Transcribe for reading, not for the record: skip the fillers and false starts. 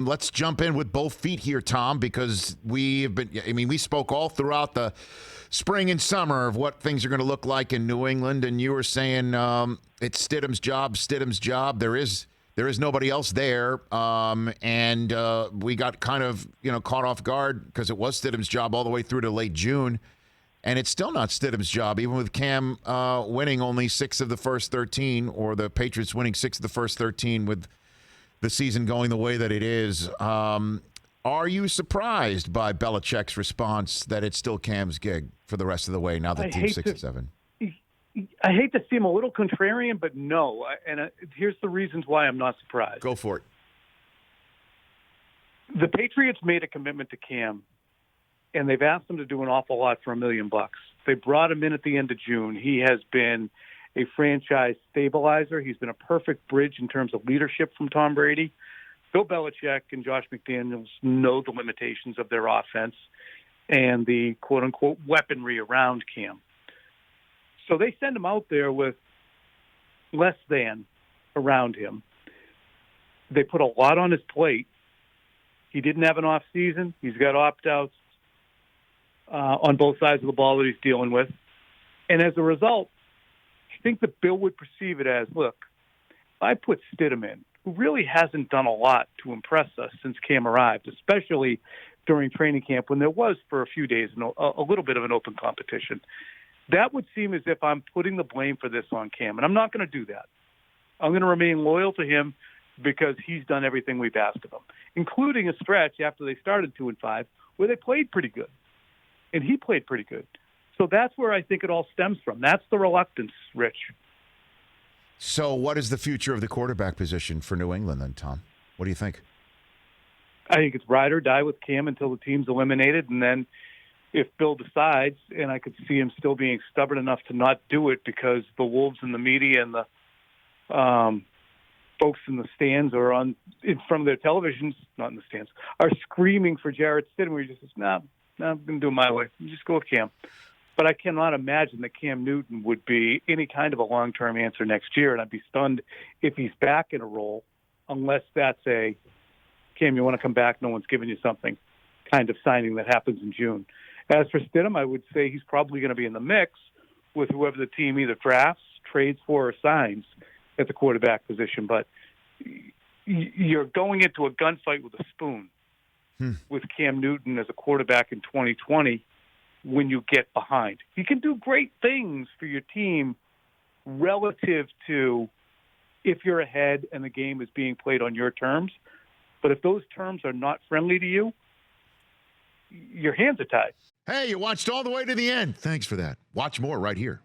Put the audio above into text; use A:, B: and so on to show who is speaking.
A: let's jump in with both feet here, Tom, because we spoke all throughout the spring and summer of what things are going to look like in New England, and you were saying it's Stidham's job. There is nobody else there, and we got kind of caught off guard because it was Stidham's job all the way through to late June, and it's still not Stidham's job, even with Cam winning only 6 of the first 13, or the Patriots winning 6 of the first 13 with the season going the way that it is. Are you surprised by Belichick's response that it's still Cam's gig for the rest of the way now that team's 6-7?
B: I hate to seem a little contrarian, but no. Here's the reasons why I'm not surprised.
A: Go for it.
B: The Patriots made a commitment to Cam, and they've asked him to do an awful lot for $1 million. They brought him in at the end of June. He has been a franchise stabilizer. He's been a perfect bridge in terms of leadership from Tom Brady. Bill Belichick and Josh McDaniels know the limitations of their offense and the quote-unquote weaponry around Cam. So they send him out there with less than around him. They put a lot on his plate. He didn't have an off season. He's got opt-outs on both sides of the ball that he's dealing with. And as a result, I think that Bill would perceive it as, look, if I put Stidham in, who really hasn't done a lot to impress us since Cam arrived, especially during training camp when there was, for a few days, a little bit of an open competition, that would seem as if I'm putting the blame for this on Cam. And I'm not going to do that. I'm going to remain loyal to him because he's done everything we've asked of him, including a stretch after they started 2-5 where they played pretty good. And he played pretty good. So that's where I think it all stems from. That's the reluctance, Rich.
A: So what is the future of the quarterback position for New England then, Tom? What do you think?
B: I think it's ride or die with Cam until the team's eliminated. And then if Bill decides, and I could see him still being stubborn enough to not do it because the wolves in the media and the folks in the stands or in front of their televisions, not in the stands, are screaming for Jarrett Stidham, where he just says, no, I'm going to do it my way. Just go with Cam. But I cannot imagine that Cam Newton would be any kind of a long-term answer next year, and I'd be stunned if he's back in a role, unless that's a, Cam, you want to come back, no one's giving you something, kind of signing that happens in June. As for Stidham, I would say he's probably going to be in the mix with whoever the team either drafts, trades for, or signs at the quarterback position. But you're going into a gunfight with a spoon with Cam Newton as a quarterback in 2020 when you get behind. He can do great things for your team relative to if you're ahead and the game is being played on your terms. But if those terms are not friendly to you, your hands are tied.
A: Hey, you watched all the way to the end. Thanks for that. Watch more right here.